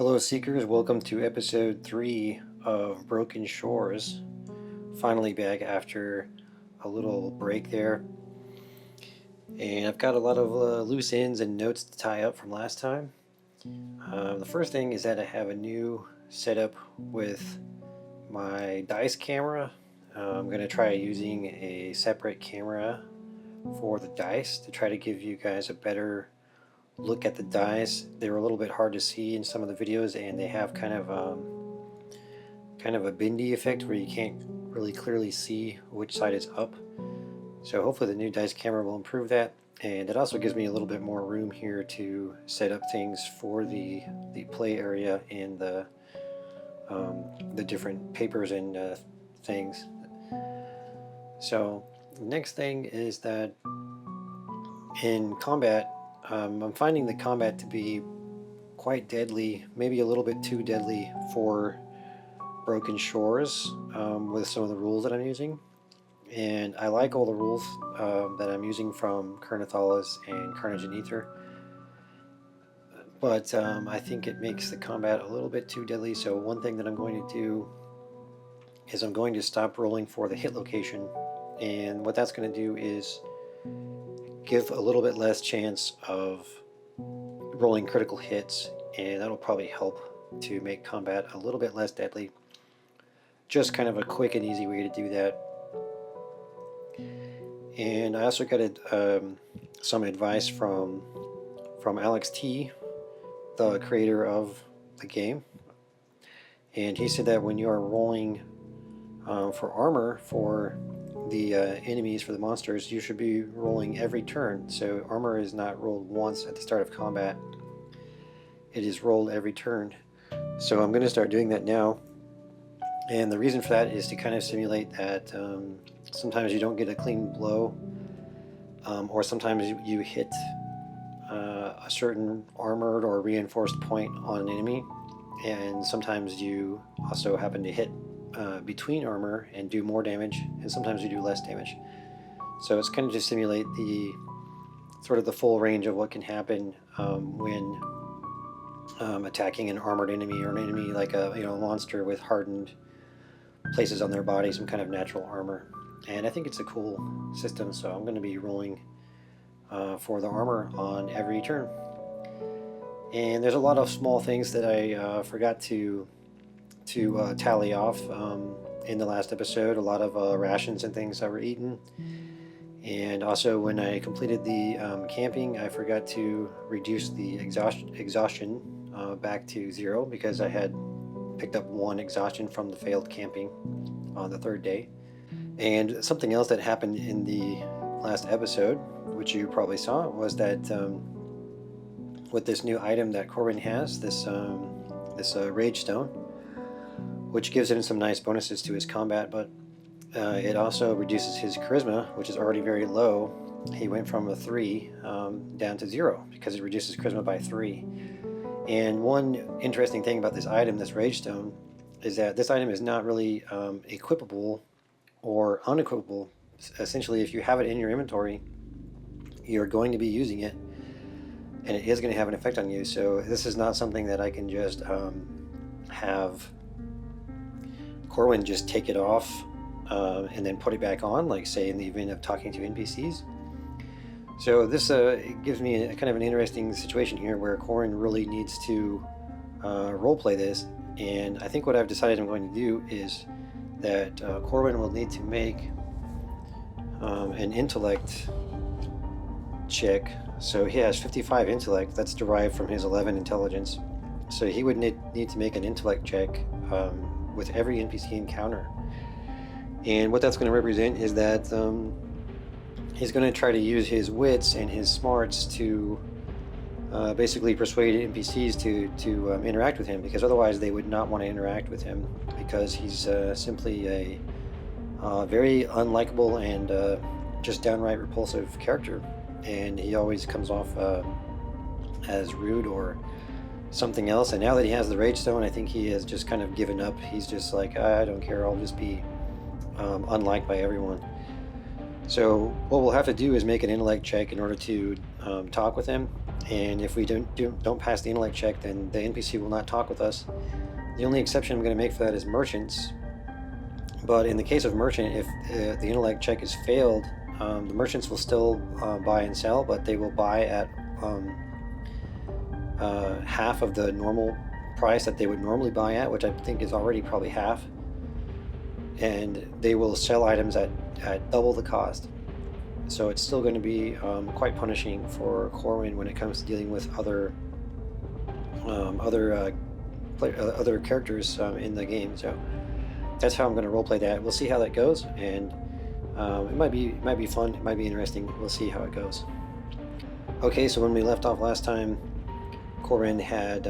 Hello Seekers, welcome to episode 3 of Broken Shores. Finally back after a little break there. And I've got a lot of loose ends and notes to tie up from last time. The first thing is that I have a new setup with my dice camera. I'm going to try using a separate camera for the dice to try to give you guys a better look at the dice. They're a little bit hard to see in some of the videos, and they have kind of a bendy effect where you can't really clearly see which side is up. So hopefully the new dice camera will improve that, and it also gives me a little bit more room here to set up things for the play area and the different papers and things. So the next thing is that in combat, I'm finding the combat to be quite deadly, maybe a little bit too deadly for Broken Shores with some of the rules that I'm using. And I like all the rules that I'm using from Ker Nethalas and Carnage Aether, but I think it makes the combat a little bit too deadly. So one thing that I'm going to do is I'm going to stop rolling for the hit location, and what that's going to do is give a little bit less chance of rolling critical hits, and that'll probably help to make combat a little bit less deadly. Just kind of a quick and easy way to do that. And I also got some advice from Alex T, the creator of the game, and he said that when you are rolling for armor for the enemies, for the monsters, you should be rolling every turn. So armor is not rolled once at the start of combat, it is rolled every turn. So I'm going to start doing that now, and the reason for that is to kind of simulate that sometimes you don't get a clean blow, or sometimes you hit a certain armored or reinforced point on an enemy, and sometimes you also happen to hit between armor and do more damage, and sometimes you do less damage. So it's kind of to simulate the sort of the full range of what can happen when attacking an armored enemy, or an enemy like a monster with hardened places on their body, some kind of natural armor. And I think it's a cool system, so I'm going to be rolling for the armor on every turn. And there's a lot of small things that I forgot to tally off in the last episode. A lot of rations and things that were eaten, and also when I completed the camping, I forgot to reduce the exhaustion back to 0, because I had picked up 1 exhaustion from the failed camping on the 3rd day. And something else that happened in the last episode, which you probably saw, was that with this new item that Corbin has, this Rage Stone, which gives him some nice bonuses to his combat, but it also reduces his charisma, which is already very low. He went from a 3 down to 0, because it reduces charisma by 3. And one interesting thing about this item, this Rage Stone, is that this item is not really equipable or unequipable. Essentially, if you have it in your inventory, you're going to be using it, and it is going to have an effect on you. So this is not something that I can just have Corwin just take it off and then put it back on, like say in the event of talking to NPCs. So this it gives me kind of an interesting situation here where Corwin really needs to roleplay this, and I think what I've decided I'm going to do is that Corwin will need to make an intellect check. So he has 55 intellect, that's derived from his 11 intelligence. So he would need to make an intellect check with every NPC encounter. And what that's going to represent is that he's going to try to use his wits and his smarts to basically persuade NPCs to interact with him, because otherwise they would not want to interact with him, because he's simply a very unlikable and just downright repulsive character, and he always comes off as rude or something else. And now that he has the Rage Stone, I think he has just kind of given up. He's just like, I don't care, I'll just be unliked by everyone. So what we'll have to do is make an intellect check in order to talk with him, and if we don't pass the intellect check, then the NPC will not talk with us. The only exception I'm going to make for that is merchants. But in the case of merchant, if the intellect check is failed, the merchants will still buy and sell, but they will buy at half of the normal price that they would normally buy at, which I think is already probably half. And they will sell items at double the cost. So it's still going to be quite punishing for Corwin when it comes to dealing with other characters in the game. So that's how I'm going to roleplay that. We'll see how that goes, and it might be fun. It might be interesting. We'll see how it goes. Okay, so when we left off last time, Corwin had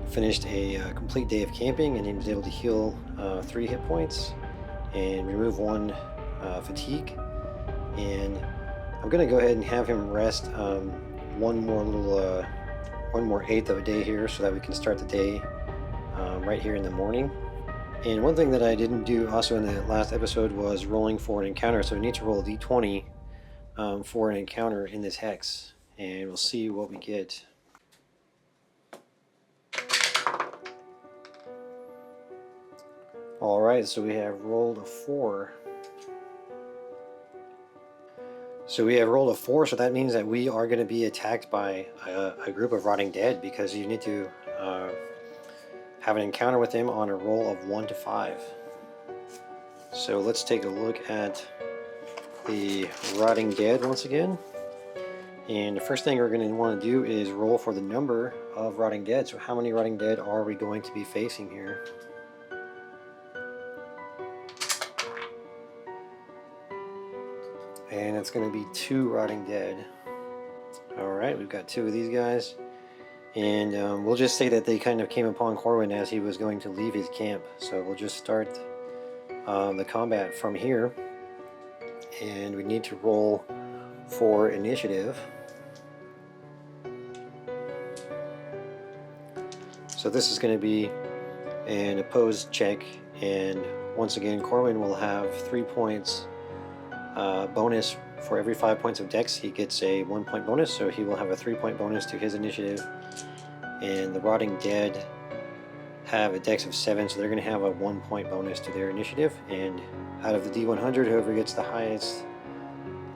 finished a complete day of camping, and he was able to heal 3 hit points and remove 1 fatigue. And I'm going to go ahead and have him rest one more eighth of a day here, so that we can start the day right here in the morning. And one thing that I didn't do also in the last episode was rolling for an encounter. So we need to roll a d20 for an encounter in this hex, and we'll see what we get. Alright, so we have rolled a 4. So we have rolled a 4, so that means that we are going to be attacked by a group of rotting dead, because you need to have an encounter with them on a roll of 1 to 5. So let's take a look at the rotting dead once again. And the first thing we're going to want to do is roll for the number of rotting dead. So how many rotting dead are we going to be facing here? And it's going to be 2 rotting dead. Alright, we've got 2 of these guys. And we'll just say that they kind of came upon Corwin as he was going to leave his camp. So we'll just start the combat from here. And we need to roll for initiative. So this is going to be an opposed check. And once again, Corwin will have 3 points bonus for every 5 points of dex. He gets a 1 point bonus, so he will have a 3 point bonus to his initiative. And the rotting dead have a dex of 7, so they're going to have a 1 point bonus to their initiative. And out of the D100, whoever gets the highest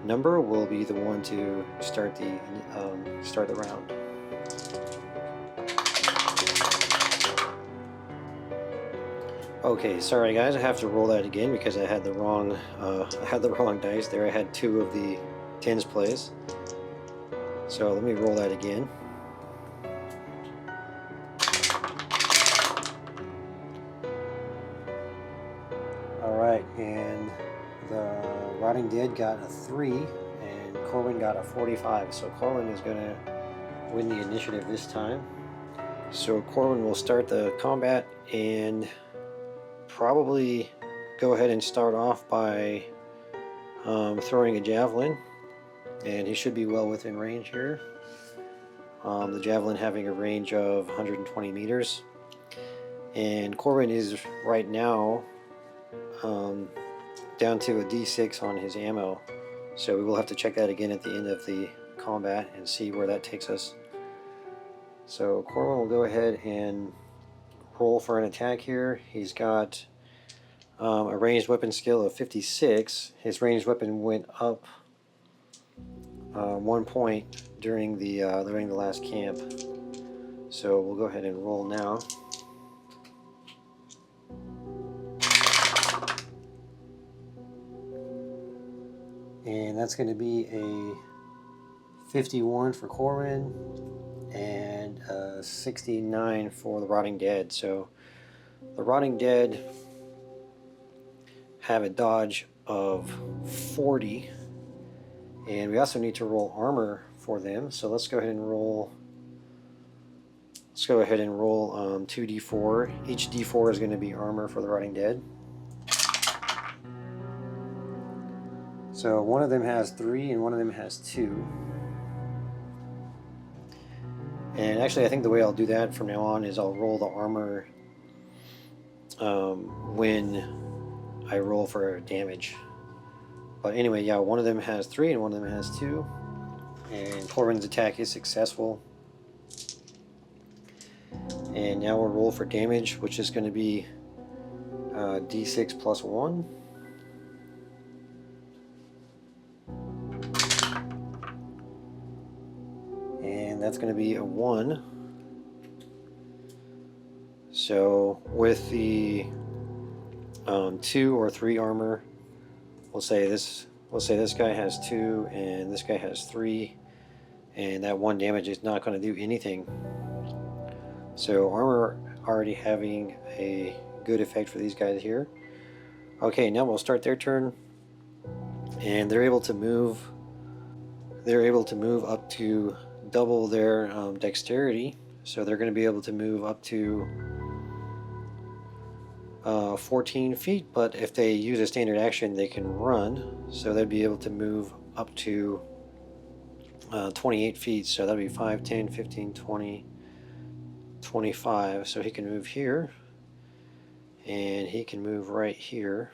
number will be the one to start the round. Okay, sorry guys, I have to roll that again because I had the wrong dice there. I had 2 of the 10s plays. So let me roll that again. Alright, and the rotting dead got a 3 and Corwin got a 45. So Corwin is going to win the initiative this time. So Corwin will start the combat and probably go ahead and start off by throwing a javelin, and he should be well within range here. The javelin having a range of 120 meters, and Corwin is right now down to a D6 on his ammo, so we will have to check that again at the end of the combat and see where that takes us. So Corwin will go ahead and roll for an attack here. He's got a ranged weapon skill of 56. His ranged weapon went up 1 point during the last camp. So we'll go ahead and roll now. And that's going to be a 51 for Corwin and 69 for the Rotting Dead. So the Rotting Dead have a dodge of 40, and we also need to roll armor for them. So let's go ahead and roll. Let's go ahead and roll 2d4. Each d4 is going to be armor for the Rotting Dead. So one of them has 3 and one of them has 2. And actually I think the way I'll do that from now on is I'll roll the armor when I roll for damage. But anyway, yeah, one of them has 3 and one of them has 2. And Corbin's attack is successful. And now we'll roll for damage, which is going to be d6 plus 1. And that's going to be a 1. So with the 2 or 3 armor, we'll say this guy has 2 and this guy has 3, and that 1 damage is not going to do anything. So armor already having a good effect for these guys here. Okay, now we'll start their turn, and they're able to move. They're able to move up to double their dexterity, so they're going to be able to move up to 14 feet, but if they use a standard action, they can run, so they'd be able to move up to 28 feet, so that'd be 5, 10, 15, 20, 25, so he can move here, and he can move right here,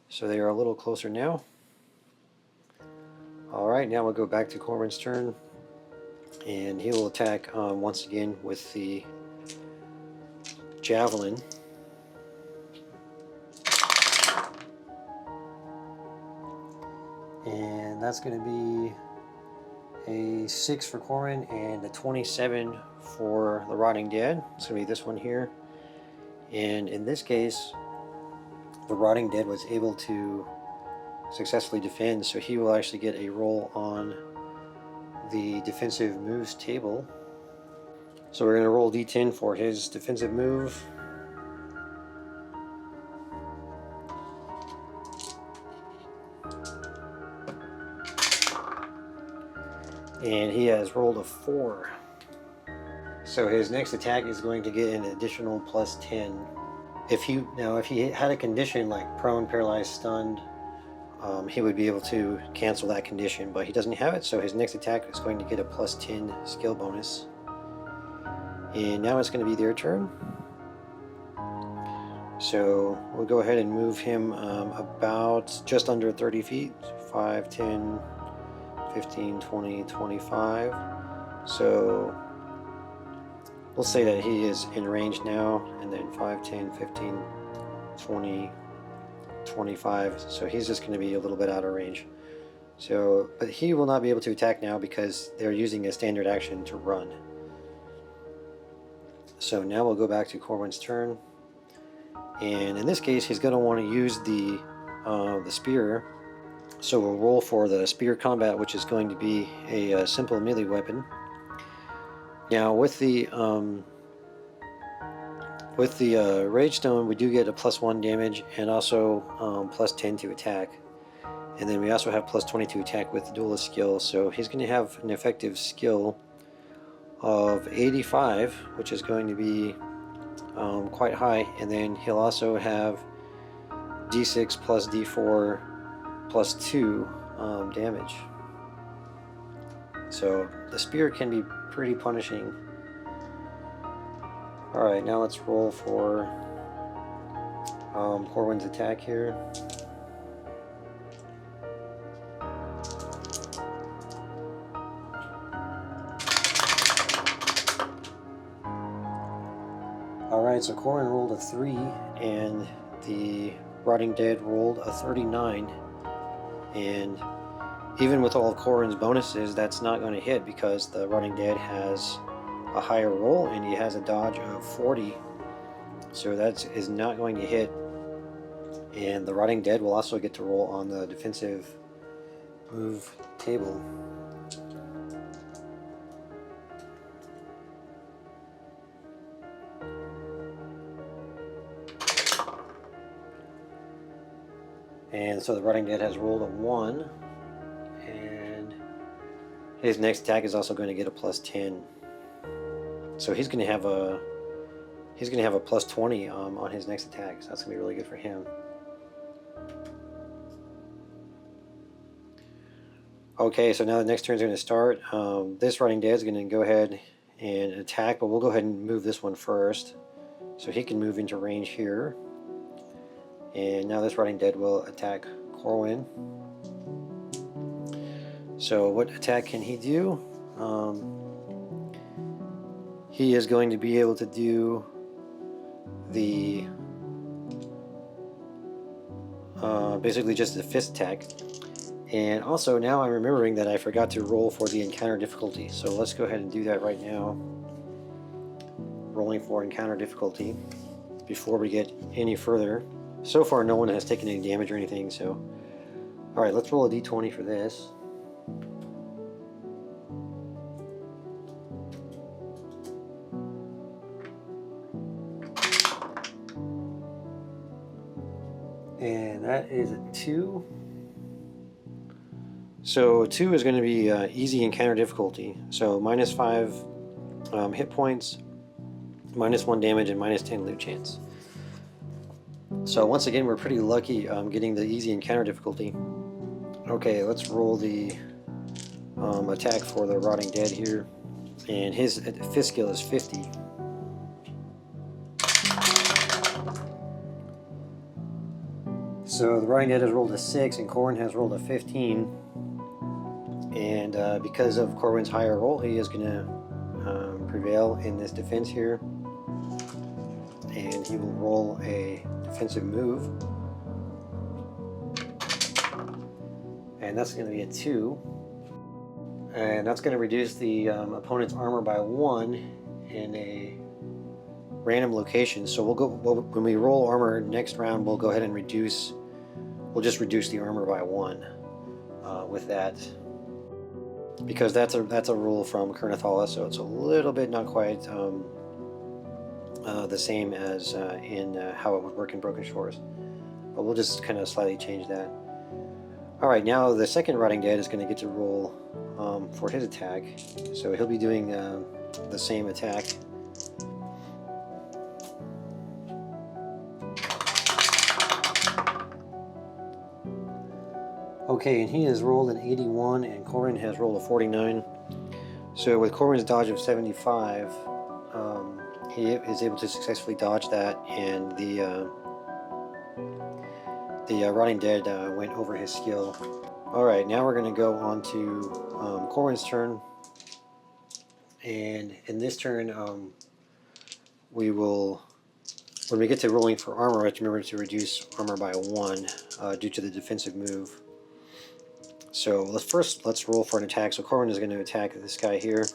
so they are a little closer now. Alright, now we'll go back to Corbin's turn, and he will attack once again with the javelin. And that's going to be a 6 for Corbin and a 27 for the Rotting Dead. It's going to be this one here. And in this case, the Rotting Dead was able to successfully defend, so he will actually get a roll on the defensive moves table. So we're going to roll d10 for his defensive move. And he has rolled a 4. So his next attack is going to get an additional plus 10. If he had a condition like prone, paralyzed, stunned, he would be able to cancel that condition, but he doesn't have it, so his next attack is going to get a plus 10 skill bonus. And now it's going to be their turn. So we'll go ahead and move him about just under 30 feet. 5, 10, 15, 20, 25. So we'll say that he is in range now, and then 5, 10, 15, 20, 25. So he's just going to be a little bit out of range. So, but he will not be able to attack now because they're using a standard action to run. So now we'll go back to Corbin's turn, and in this case he's going to want to use the spear. So we'll roll for the spear combat, which is going to be a simple melee weapon. Now with the Rage Stone, we do get a plus 1 damage and also plus 10 to attack. And then we also have plus 20 to attack with the duelist skill. So he's going to have an effective skill of 85, which is going to be quite high. And then he'll also have d6 plus d4 plus 2 damage. So the spear can be pretty punishing. Alright, now let's roll for Corbin's attack here. Alright, so Corbin rolled a 3 and the Rotting Dead rolled a 39. And even with all of Corbin's bonuses, that's not going to hit because the Rotting Dead has a higher roll and he has a dodge of 40. So that is not going to hit. And the Rotting Dead will also get to roll on the defensive move table. And so the Rotting Dead has rolled a 1, and his next attack is also going to get a plus 10. So he's going to have a plus 20 on his next attack. So that's going to be really good for him. Okay, so now the next turn is going to start. This Rotting Dead is going to go ahead and attack, but we'll go ahead and move this one first, so he can move into range here. And now this Rotting Dead will attack Corwin. So what attack can he do? He is going to be able to do the basically just the fist attack. And also now I'm remembering that I forgot to roll for the encounter difficulty. So let's go ahead and do that right now. Rolling for encounter difficulty before we get any further. So far no one has taken any damage or anything, so... Alright, let's roll a d20 for this. And that is a 2. So 2 is going to be easy encounter difficulty. So -5 hit points, -1 damage, and -10 loot chance. So once again, we're pretty lucky getting the easy encounter difficulty. Okay, let's roll the attack for the Rotting Dead here. And his fist skill is 50. So the Rotting Dead has rolled a 6 and Corwin has rolled a 15. And because of Corwin's higher roll, he is going to prevail in this defense here. And he will roll a defensive move. And that's going to be a 2. And that's going to reduce the opponent's armor by 1 in a random location. So when we roll armor next round, we'll go ahead and we'll just reduce the armor by 1 with that. Because that's a rule from Ker Nethalas, so it's a little bit not quite the same as in how it would work in Broken Shores. But we'll just kind of slightly change that. Alright, now the second Rotting Dead is going to get to roll for his attack. So he'll be doing the same attack. Okay, and he has rolled an 81 and Corwin has rolled a 49. So with Corwin's dodge of 75, he is able to successfully dodge that, and the Rotting Dead went over his skill. Alright, now we're going to go on to Corwin's turn. And in this turn, we will, when we get to rolling for armor, we have to remember to reduce armor by 1 due to the defensive move. So let's roll for an attack. So Corwin is going to attack this guy here.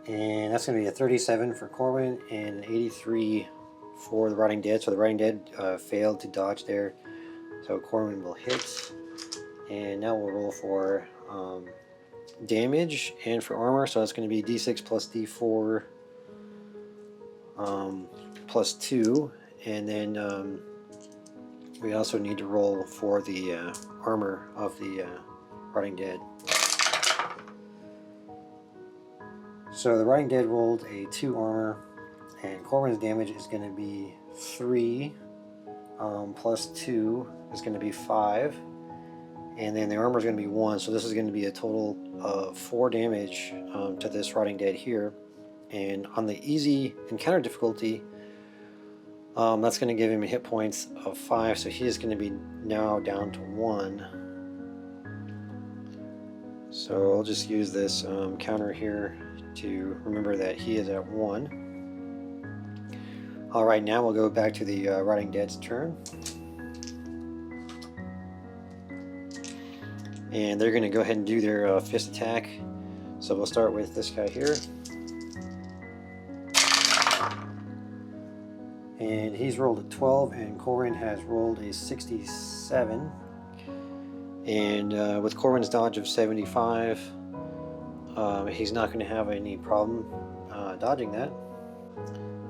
And that's going to be a 37 for Corwin and an 83 for the Rotting Dead. So the Rotting Dead failed to dodge there. So Corwin will hit. And now we'll roll for damage and for armor. So that's going to be d6 plus d4 plus 2. And then we also need to roll for the armor of the Rotting Dead. So the Rotting Dead rolled a 2 armor, and Corwin's damage is going to be 3 plus 2 is going to be 5, and then the armor is going to be 1. So this is going to be a total of 4 damage to this Rotting Dead here. And on the easy encounter difficulty, that's going to give him hit points of 5, so he is going to be now down to 1. So I'll just use this counter here to remember that he is at 1. Alright, now we'll go back to the Rotting Dead's turn. And they're going to go ahead and do their fist attack. So we'll start with this guy here. And he's rolled a 12, and Corwin has rolled a 67. And with Corwin's dodge of 75, he's not going to have any problem dodging that.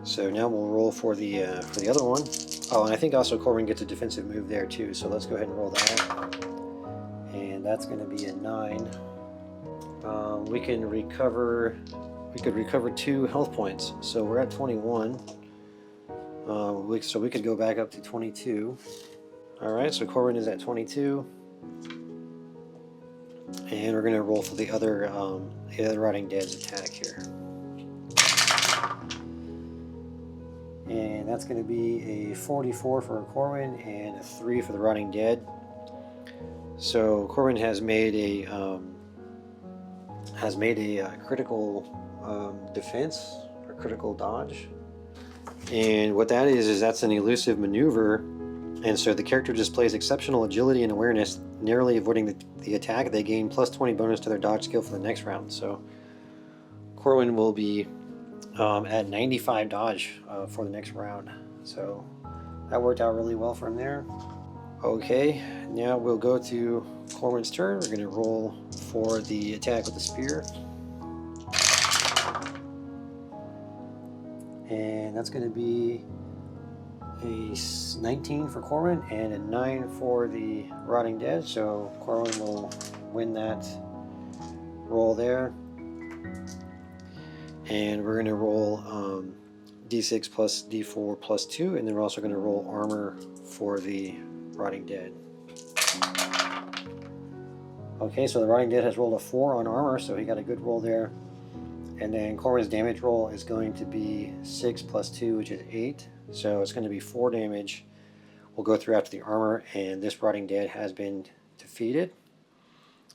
So now we'll roll for the other one. Oh, and I think also Corwin gets a defensive move there too. So let's go ahead and roll that. And that's going to be a 9. We could recover 2 health points. So we're at 21. So we could go back up to 22. Alright, so Corwin is at 22. And we're going to roll for the other Rotting Dead's attack here. And that's going to be a 44 for Corwin and a 3 for the Rotting Dead. So Corwin has made a critical defense or critical dodge, and what that is that's an elusive maneuver, and so the character displays exceptional agility and awareness, narrowly avoiding the attack. They gain plus 20 bonus to their dodge skill for the next round. So Corwin will be at 95 dodge for the next round. So that worked out really well for him there. Okay, now we'll go to Corwin's turn. We're going to roll for the attack with the spear. And that's going to be a 19 for Corwin and a 9 for the Rotting Dead. So Corwin will win that roll there. And we're going to roll d6 plus d4 plus 2, and then we're also going to roll armor for the Rotting Dead. Okay, so the Rotting Dead has rolled a 4 on armor, so he got a good roll there. And then Corwin's damage roll is going to be 6 plus 2, which is 8. So it's going to be 4 damage. We'll go through after the armor, and this Rotting Dead has been defeated.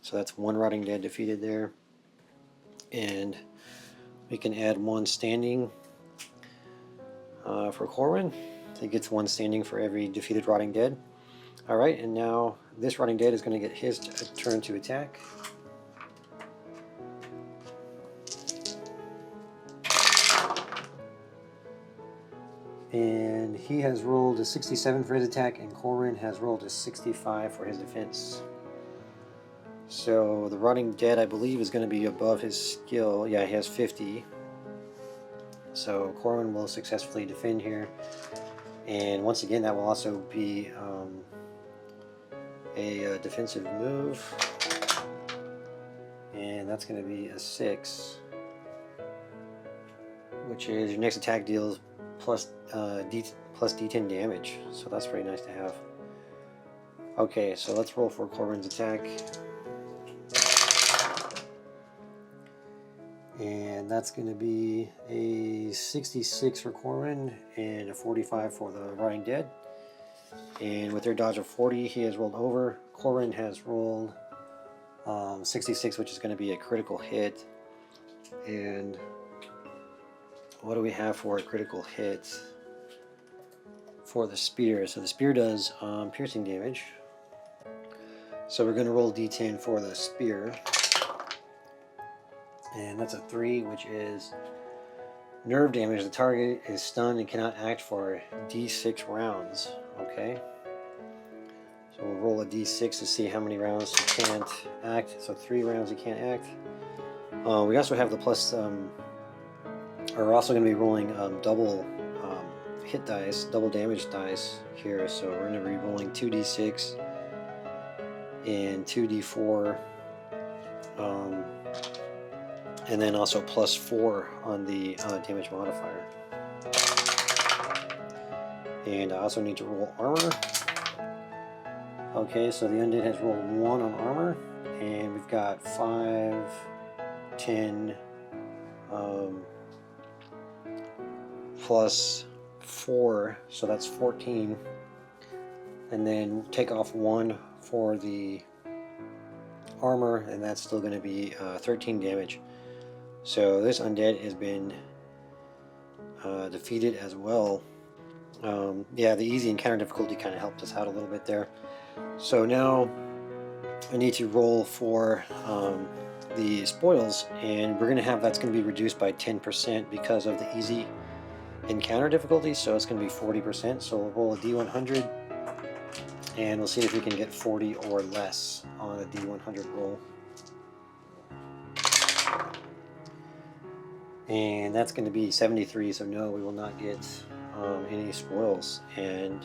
So that's 1 Rotting Dead defeated there. And we can add 1 standing for Corwin. He gets 1 standing for every defeated Rotting Dead. Alright, and now this Rotting Dead is going to get his turn to attack. And he has rolled a 67 for his attack, and Corwin has rolled a 65 for his defense. So the Rotting Dead, I believe, is going to be above his skill. Yeah, he has 50. So Corwin will successfully defend here. And once again, that will also be a defensive move. And that's going to be a 6. Which is your next attack deals plus D10 damage. So that's pretty nice to have. Okay, so let's roll for Corwin's attack. And that's going to be a 66 for Corwin and a 45 for the Rotting Dead. And with their dodge of 40, he has rolled over. Corwin has rolled 66, which is going to be a critical hit. And what do we have for a critical hit for the spear? So the spear does piercing damage. So we're going to roll D10 for the spear. And that's a 3, which is nerve damage. The target is stunned and cannot act for D6 rounds. Okay. So we'll roll a D6 to see how many rounds he can't act. So 3 rounds he can't act. We also have the plus... we're also going to be rolling double hit dice, double damage dice here. So we're going to be rolling 2d6 and 2d4. And then also plus 4 on the damage modifier. And I also need to roll armor. Okay, so the undead has rolled 1 on armor. And we've got 5, 10, plus 4, so that's 14. And then take off 1 for the armor, and that's still going to be 13 damage. So this undead has been defeated as well. Yeah, the easy encounter difficulty kind of helped us out a little bit there. So now I need to roll for the spoils, and we're going to have that's going to be reduced by 10% because of the easy encounter difficulty. So it's going to be 40%. So we'll roll a D100, and we'll see if we can get 40 or less on a D100 roll. And that's going to be 73, so no, we will not get any spoils. And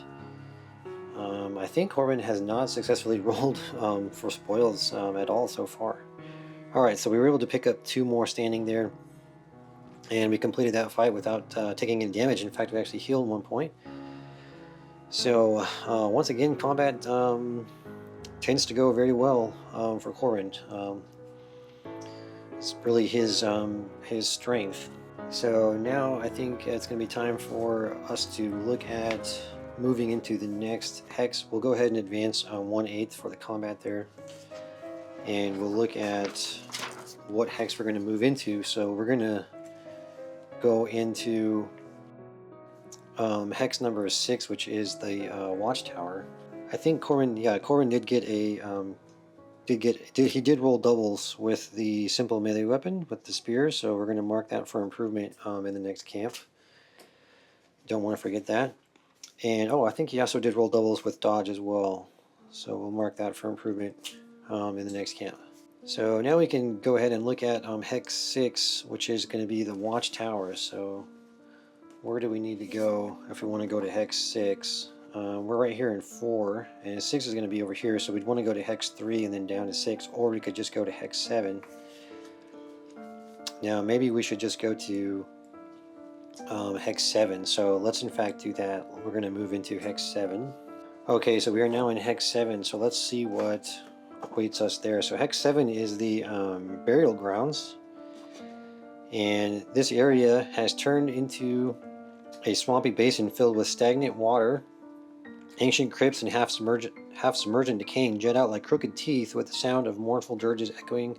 I think Corwin has not successfully rolled for spoils at all so far. Alright, so we were able to pick up 2 more standing there, and we completed that fight without taking any damage. In fact, we actually healed 1 point. So once again, combat tends to go very well for Corwin. It's really his strength. So now I think it's going to be time for us to look at moving into the next hex. We'll go ahead and advance 1/8 for the combat there, and we'll look at what hex we're going to move into. So we're going to go into hex number 6, which is the watchtower. I think Corbin did get a he did roll doubles with the simple melee weapon with the spear, so we're going to mark that for improvement in the next camp. Don't want to forget that. And I think he also did roll doubles with dodge as well, so we'll mark that for improvement in the next camp. So now we can go ahead and look at hex 6, which is going to be the watchtower. So where do we need to go if we want to go to hex 6? We're right here in 4, and 6 is going to be over here, so we'd want to go to hex 3 and then down to 6, or we could just go to hex 7. Now maybe we should just go to hex 7, so let's in fact do that. We're going to move into hex 7. Okay, so we are now in hex 7, so let's see what awaits us there. So hex 7 is the burial grounds, and this area has turned into a swampy basin filled with stagnant water. Ancient crypts and half submerged and decaying jet out like crooked teeth, with the sound of mournful dirges echoing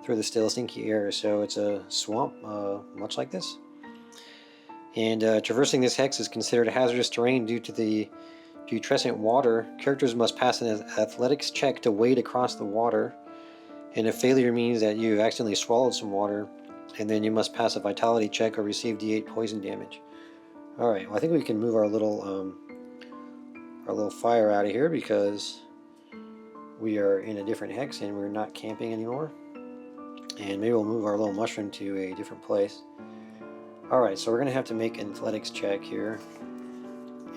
through the still stinky air. So it's a swamp, much like this. And traversing this hex is considered hazardous terrain due to the putrescent water. Characters must pass an athletics check to wade across the water, and a failure means that you accidentally swallowed some water, and then you must pass a vitality check or receive d8 poison damage. Alright, well, I think we can move our little fire out of here because we are in a different hex and we're not camping anymore. And maybe we'll move our little mushroom to a different place. Alright, so we're going to have to make an athletics check here.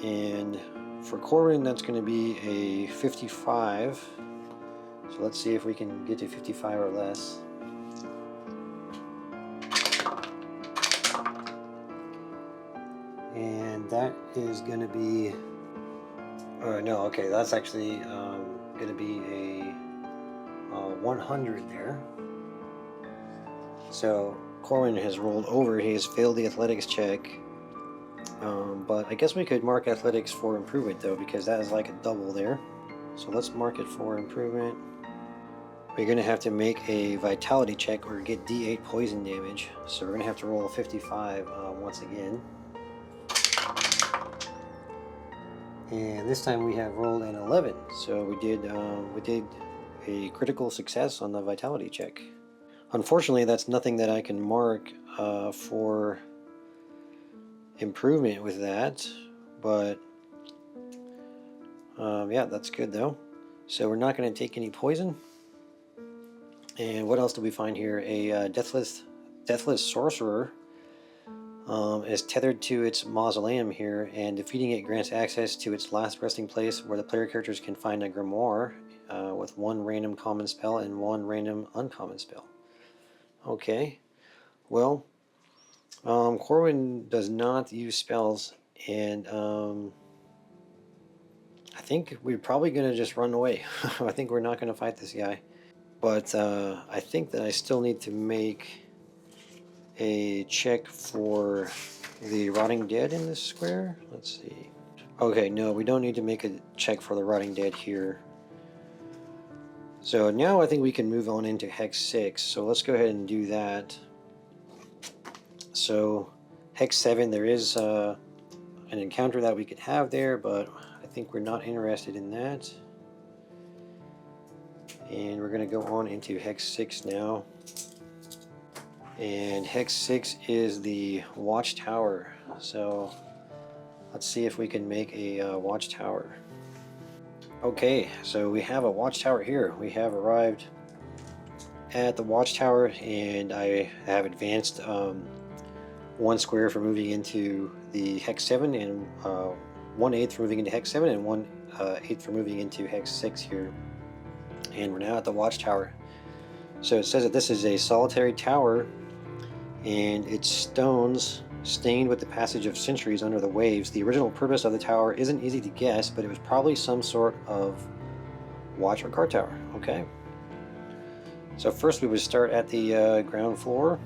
And for Corbin, that's going to be a 55. So let's see if we can get to 55 or less. And that is going to be... no, okay, that's actually going to be a 100 there. So Corbin has rolled over. He has failed the athletics check. But I guess we could mark athletics for improvement though, because that is like a double there. So let's mark it for improvement. We're going to have to make a vitality check or get d8 poison damage. So we're going to have to roll a 55 once again. And this time we have rolled an 11. So we did a critical success on the vitality check. Unfortunately, that's nothing that I can mark for improvement with that, but yeah, that's good though. So we're not going to take any poison. And what else do we find here? A deathless sorcerer is tethered to its mausoleum here, and defeating it grants access to its last resting place, where the player characters can find a grimoire with one random common spell and one random uncommon spell. Okay, well, Corwin does not use spells, and I think we're probably going to just run away. I think we're not going to fight this guy. But I think that I still need to make a check for the rotting dead in this square. Let's see. Okay, no, we don't need to make a check for the rotting dead here. So now I think we can move on into Hex 6. So let's go ahead and do that. So Hex 7, there is an encounter that we could have there, but I think we're not interested in that. And we're going to go on into Hex 6 now. And Hex 6 is the Watchtower. So let's see if we can make a Watchtower. Okay, so we have a Watchtower here. We have arrived at the Watchtower, and I have advanced 1 square for moving into the Hex 7, and 1/8 for moving into Hex 7, and 1/8 for moving into Hex 6 here. And we're now at the Watchtower. So it says that this is a solitary tower, and its stones stained with the passage of centuries under the waves. The original purpose of the tower isn't easy to guess, but it was probably some sort of watch or guard tower. Okay. So first we would start at the ground floor,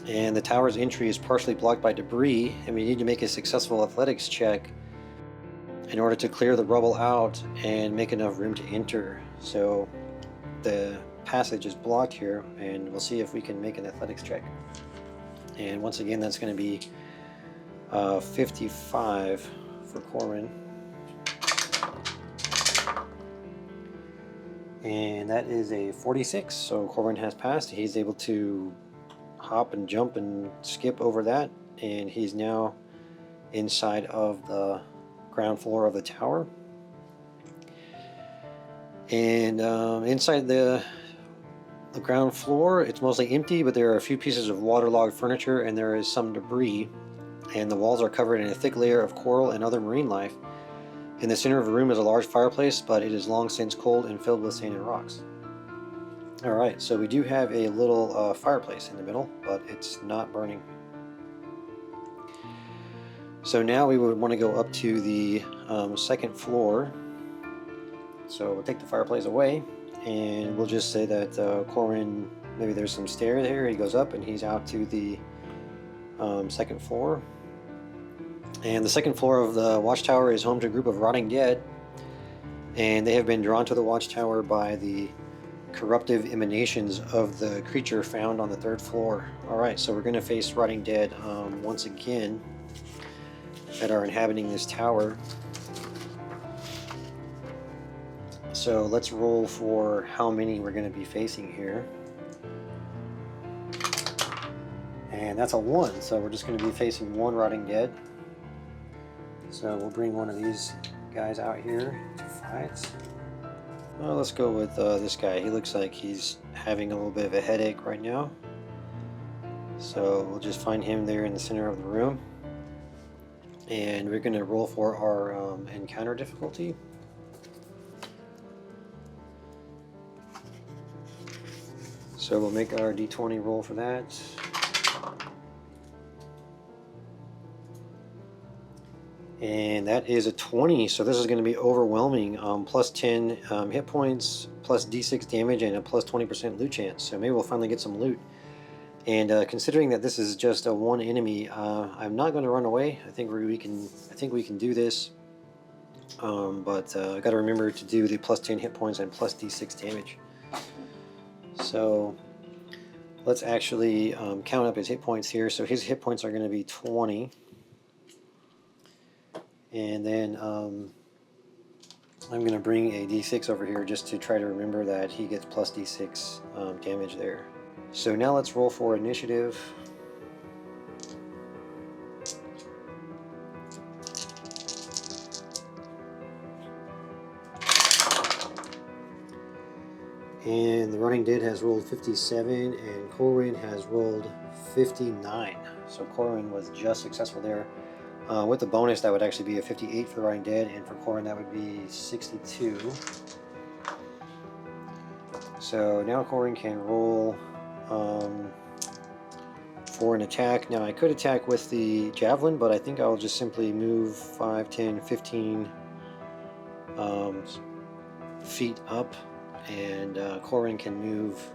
And the tower's entry is partially blocked by debris, and we need to make a successful athletics check in order to clear the rubble out and make enough room to enter. So the passage is blocked here, and we'll see if we can make an athletics check. And once again, that's going to be 55 for Corwin. And that is a 46, so Corwin has passed. He's able to hop and jump and skip over that, and he's now inside of the ground floor of the tower. And inside the ground floor, it's mostly empty, but there are a few pieces of waterlogged furniture and there is some debris, and the walls are covered in a thick layer of coral and other marine life. In the center of the room is a large fireplace, but it is long since cold and filled with sand and rocks. Alright, so we do have a little fireplace in the middle, but it's not burning. So now we would want to go up to the second floor. So we'll take the fireplace away, and we'll just say that Corwin, maybe there's some stairs here, he goes up and he's out to the second floor. And the second floor of the watchtower is home to a group of rotting dead, and they have been drawn to the watchtower by the corruptive emanations of the creature found on the third floor. Alright, so we're going to face rotting dead once again that are inhabiting this tower. So let's roll for how many we're going to be facing here. And that's a 1, so we're just going to be facing one rotting dead. So we'll bring one of these guys out here to fight. Well, let's go with this guy. He looks like he's having a little bit of a headache right now. So we'll just find him there in the center of the room. And we're going to roll for our encounter difficulty. So we'll make our d20 roll for that. And that is a 20, so this is going to be overwhelming. Plus 10 hit points, plus d6 damage, and a plus 20% loot chance. So maybe we'll finally get some loot. And considering that this is just a one enemy, I'm not going to run away. I think we can do this. But I got to remember to do the plus 10 hit points and plus d6 damage. So let's actually count up his hit points here. So his hit points are going to be 20. And then I'm going to bring a d6 over here just to try to remember that he gets plus d6 damage there. So now let's roll for initiative. And the running dead has rolled 57 and Corwin has rolled 59. So Corwin was just successful there. With the bonus, that would actually be a 58 for the running dead, and for Corwin that would be 62. So now Corwin can roll for an attack. Now I could attack with the javelin, but I think I'll just simply move 5, 10, 15 feet up, and Corwin can move,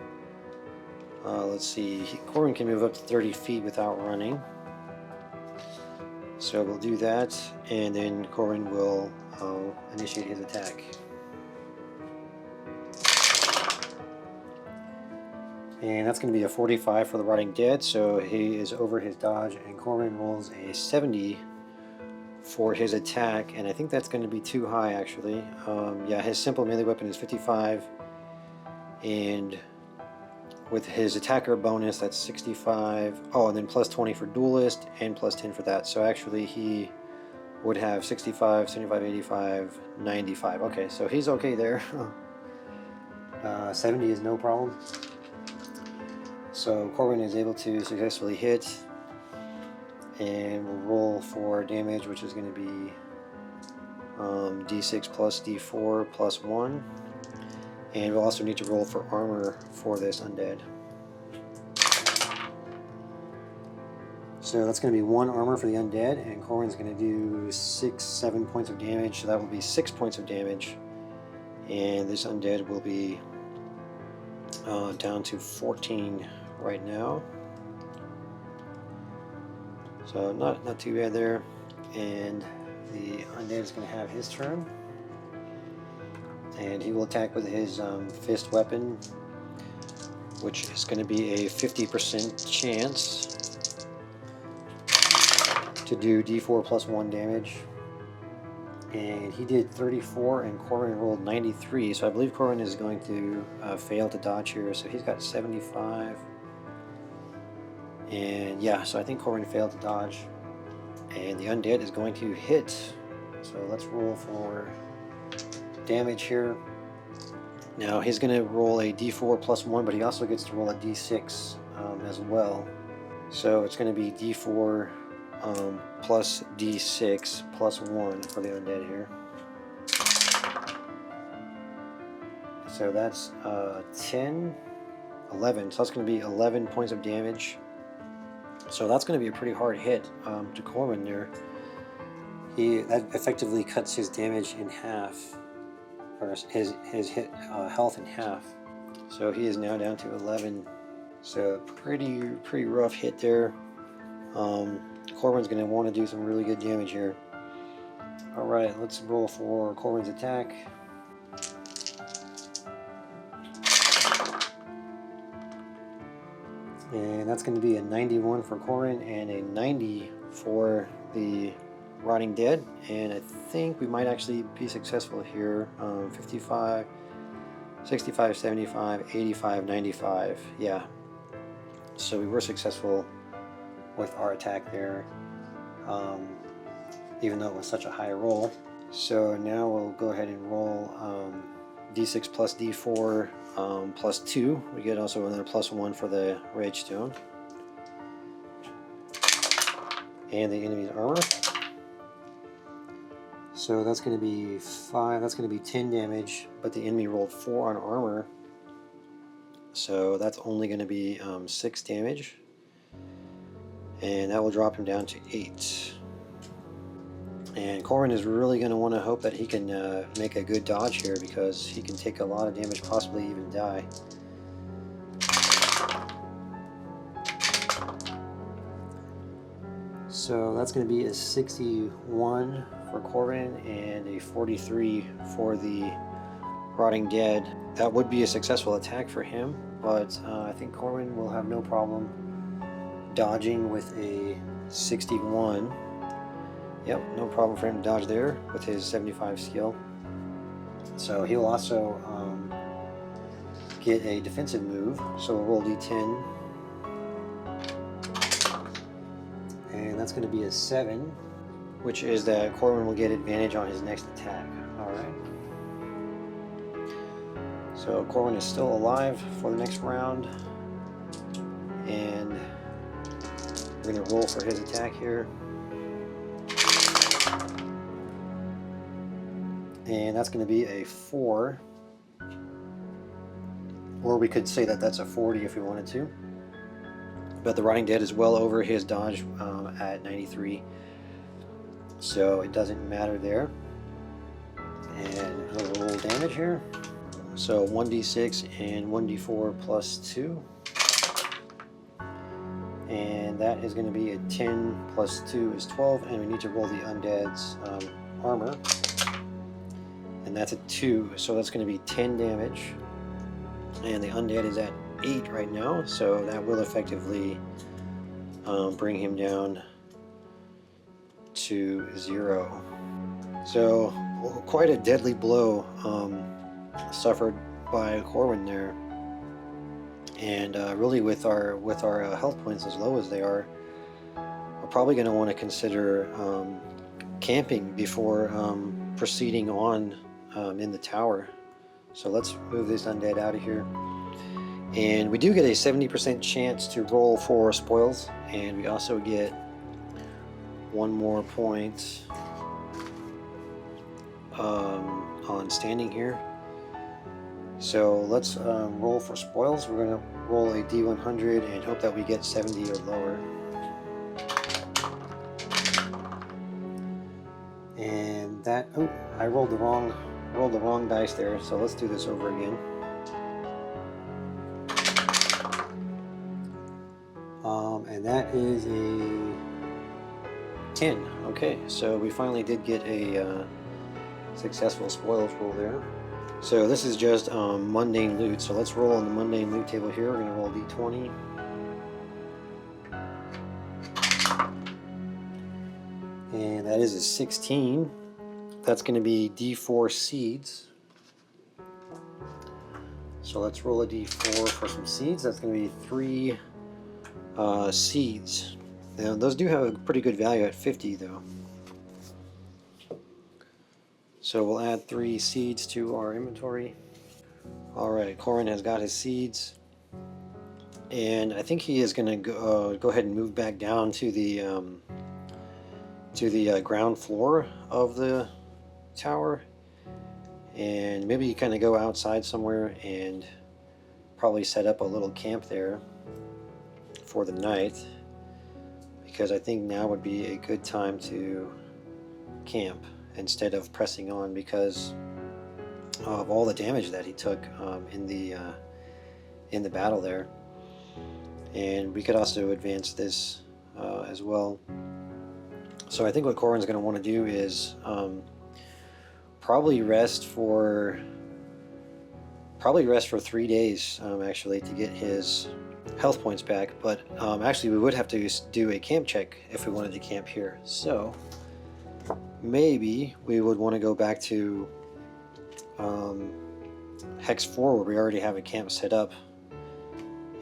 let's see, Corwin can move up to 30 feet without running. So we'll do that, and then Corwin will initiate his attack. And that's going to be a 45 for the rotting dead, so he is over his dodge, and Corwin rolls a 70 for his attack, and I think that's going to be too high actually. Yeah, his simple melee weapon is 55, and with his attacker bonus, that's 65. Oh, and then plus 20 for duelist and plus 10 for that. So actually he would have 65, 75, 85, 95. Okay, so he's okay there. 70 is no problem. So Corwin is able to successfully hit, and we'll roll for damage, which is going to be d6 plus d4 plus 1. And we'll also need to roll for armor for this undead. So that's going to be 1 armor for the undead, and Corwin's going to do 7 points of damage, so that will be 6 points of damage. And this undead will be down to 14 right now. So not too bad there. And the undead is going to have his turn. And he will attack with his fist weapon, which is going to be a 50% chance to do d4 plus 1 damage. And he did 34 and Corbin rolled 93, so I believe Corbin is going to fail to dodge here, so he's got 75. And yeah, so I think Corbin failed to dodge. And the undead is going to hit. So let's roll for damage here. Now he's going to roll a d4 plus 1, but he also gets to roll a d6 as well. So it's going to be d4 plus d6 plus 1 for the undead here. So that's 10, 11. So that's going to be 11 points of damage. So that's going to be a pretty hard hit to Corbin there. That effectively cuts his damage in half, or his hit health in half. So he is now down to 11. So pretty rough hit there. Corbin's going to want to do some really good damage here. Alright, let's roll for Corbin's attack. And that's going to be a 91 for Corbin and a 90 for the Rotting Dead. And I think we might actually be successful here. 55, 65, 75, 85, 95. Yeah. So we were successful with our attack there, even though it was such a high roll. So now we'll go ahead and roll d6 plus d4 plus 2. We get also another plus 1 for the Rage Stone. And the enemy's armor. So that's going to be 5, that's going to be 10 damage, but the enemy rolled 4 on armor. So that's only going to be 6 damage. And that will drop him down to 8. And Corbin is really going to want to hope that he can make a good dodge here, because he can take a lot of damage, possibly even die. So that's going to be a 61 for Corbin and a 43 for the Rotting Dead. That would be a successful attack for him, but I think Corbin will have no problem dodging with a 61. Yep, no problem for him to dodge there with his 75 skill. So he'll also get a defensive move. So we'll roll d10. And that's going to be a 7, which is that Corbin will get advantage on his next attack. Alright. So Corbin is still alive for the next round. And we're going to roll for his attack here. And that's going to be a 4. Or we could say that that's a 40 if we wanted to. But the Rotting Dead is well over his dodge at 93. So it doesn't matter there. And we'll roll damage here. So 1d6 and 1d4 plus 2. And that is going to be a 10 plus 2 is 12. And we need to roll the undead's armor. And that's a 2, so that's going to be 10 damage. And the undead is at 8 right now, so that will effectively bring him down to 0. So quite a deadly blow suffered by Corbin there. And really, with our health points as low as they are, we're probably going to want to consider camping before proceeding on in the tower. So let's move this undead out of here. And we do get a 70% chance to roll for spoils, and we also get 1 more point on standing here. So let's roll for spoils. We're going to roll a d100 and hope that we get 70 or lower. And that, oh, I rolled the wrong dice there, so let's do this over again. And that is a 10. Okay, so we finally did get a successful spoils roll there. So this is just mundane loot. So let's roll on the mundane loot table here. We're going to roll d20. And that is a 16. That's going to be d4 seeds. So let's roll a d4 for some seeds. That's going to be 3 seeds. Now those do have a pretty good value at 50 though. So we'll add 3 seeds to our inventory. Alright, Corin has got his seeds. And I think he is going to go ahead and move back down to the ground floor of the tower. And maybe kind of go outside somewhere and probably set up a little camp there for the night. Because I think now would be a good time to camp instead of pressing on, because of all the damage that he took in the battle there. And we could also advance this as well. So I think what Corin's going to want to do is probably rest for 3 days actually, to get his health points back. But actually we would have to do a camp check if we wanted to camp here. So maybe we would want to go back to Hex 4, where we already have a camp set up,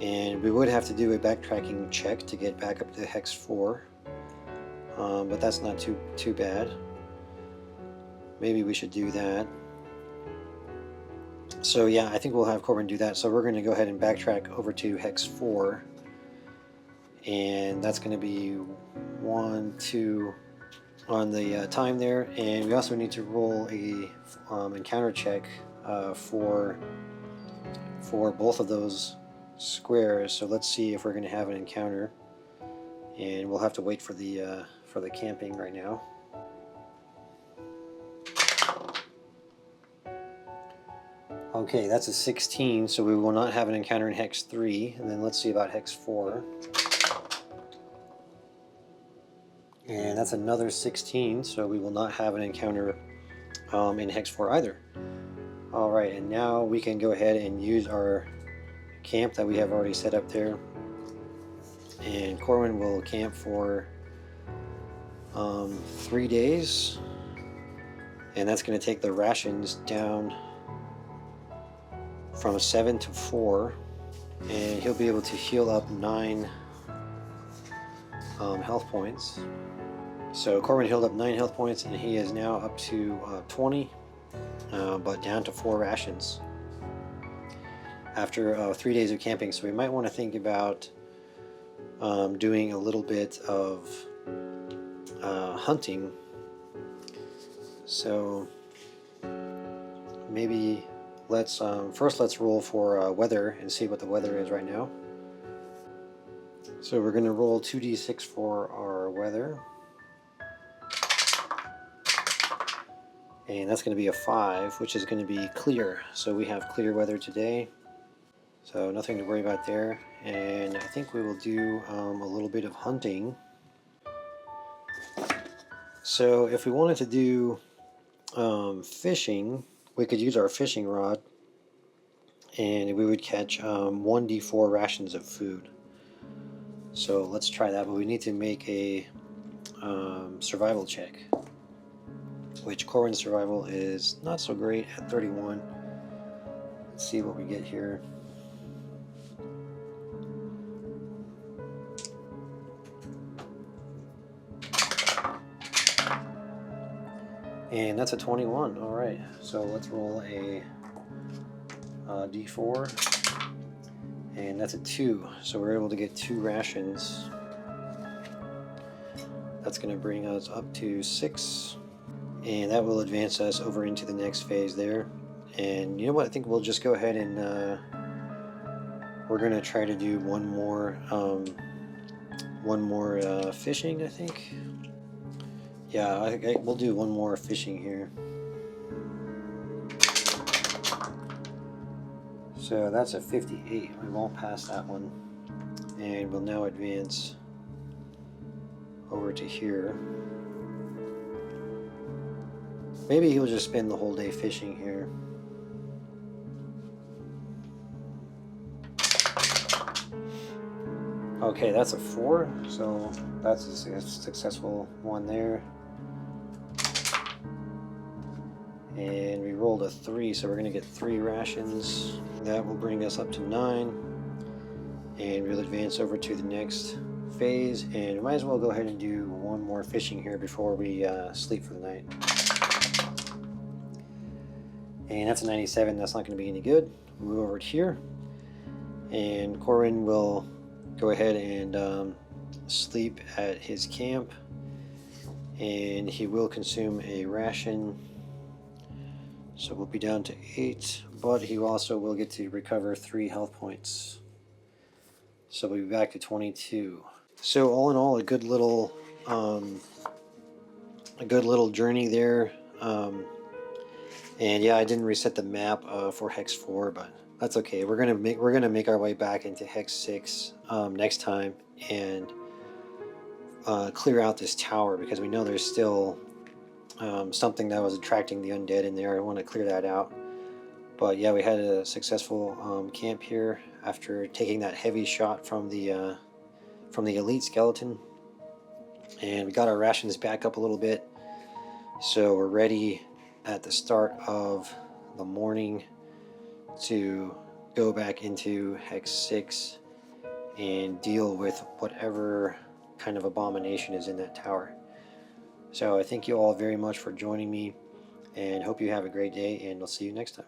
and we would have to do a backtracking check to get back up to Hex 4, but that's not too bad. Maybe we should do that. So yeah, I think we'll have Corbin do that. So we're going to go ahead and backtrack over to Hex 4, and that's going to be 1, 2 on the time there. And we also need to roll a encounter check for both of those squares. So let's see if we're going to have an encounter, and we'll have to wait for the camping right now. Okay, that's a 16, so we will not have an encounter in Hex 3. And then let's see about Hex 4. And that's another 16, so we will not have an encounter in Hex 4 either. Alright, and now we can go ahead and use our camp that we have already set up there. And Corwin will camp for 3 days. And that's going to take the rations down from 7 to 4, and he'll be able to heal up 9 health points. So Corbin healed up 9 health points, and he is now up to 20, but down to 4 rations after 3 days of camping. So we might want to think about doing a little bit of hunting. So maybe let's roll for weather and see what the weather is right now. So we're going to roll 2d6 for our weather, and that's going to be a 5, which is going to be clear. So we have clear weather today, so nothing to worry about there. And I think we will do a little bit of hunting. So if we wanted to do fishing, we could use our fishing rod, and we would catch 1d4 rations of food. So let's try that, but we need to make a survival check, which Corin's survival is not so great at 31. Let's see what we get here. And that's a 21. All right, so let's roll a d4, and that's a 2. So we're able to get 2 rations. That's going to bring us up to 6, and that will advance us over into the next phase there. And you know what? I think we'll just go ahead and we're going to try to do one more fishing, I think. Yeah, we'll do one more fishing here. So that's a 58. We won't pass that one. And we'll now advance over to here. Maybe he'll just spend the whole day fishing here. Okay, that's a 4, so that's a successful one there. And we rolled a 3, so we're going to get 3 rations. That will bring us up to 9. And we'll advance over to the next phase. And we might as well go ahead and do one more fishing here before we sleep for the night. And that's a 97. That's not going to be any good. We'll move over to here. And Corwin will go ahead and sleep at his camp. And he will consume a ration. So we'll be down to 8, but he also will get to recover 3 health points. So we'll be back to 22. So all in all, a good little journey there. And yeah, I didn't reset the map for Hex 4, but that's okay. We're gonna make our way back into Hex 6 next time and clear out this tower, because we know there's still something that was attracting the undead in there. I want to clear that out. But yeah, we had a successful camp here after taking that heavy shot from the elite skeleton, and we got our rations back up a little bit, so we're ready at the start of the morning to go back into Hex 6 and deal with whatever kind of abomination is in that tower. So I thank you all very much for joining me, and hope you have a great day, and I'll see you next time.